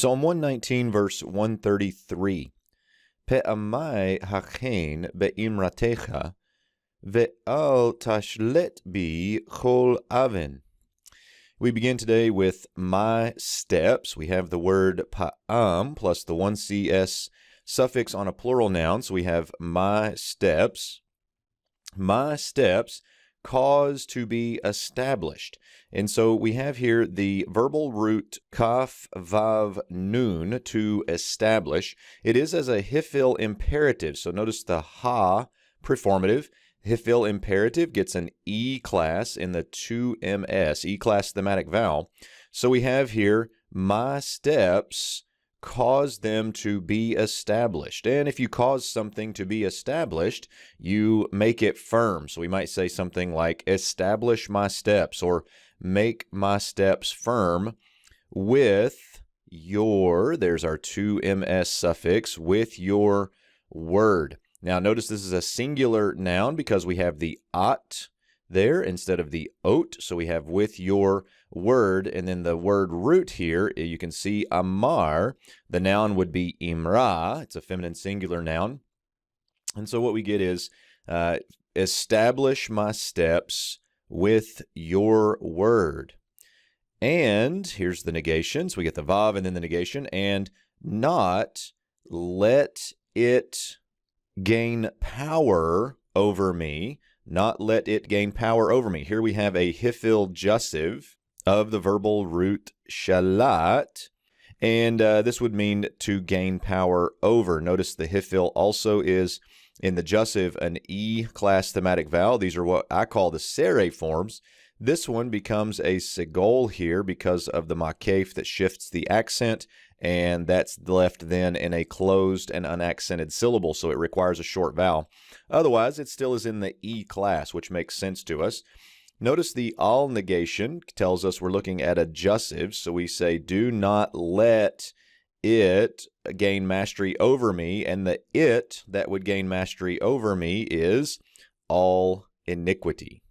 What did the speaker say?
Psalm 119, verse 133. Pe'amai hachen be'imratecha, ve'al tashlet bi chol aven. We begin today with my steps. We have the word pa'am plus the 1cs suffix on a plural noun. So we have my steps. My steps cause to be established. And so we have here the verbal root kaf vav nun, to establish. It is as a hifil imperative. So notice the ha preformative. Hifil imperative gets an E class in the 2ms, E class thematic vowel. So we have here my steps cause them to be established. And if you cause something to be established, you make it firm. So we might say something like establish my steps or make my steps firm with your, there's our 2ms suffix, with your word. Now notice this is a singular noun because we have the at there instead of the ot. So we have with your word, and then the word root here, you can see amar. The noun would be imra. It's a feminine singular noun. And so what we get is establish my steps with your word. And here's the negation. So we get the vav and then the negation. And not let it gain power over me. Not let it gain power over me. Here we have a hifil jussive of the verbal root shalat, and this would mean to gain power over. Notice the hifil also is in the jussive an E class thematic vowel. These are what I call the serif forms. This one becomes a segol here because of the makef that shifts the accent, and that's left then in a closed and unaccented syllable, so it requires a short vowel. Otherwise, it still is in the E class, which makes sense to us. Notice the al negation tells us we're looking at a jussive, so we say, do not let it gain mastery over me, and the it that would gain mastery over me is all iniquity.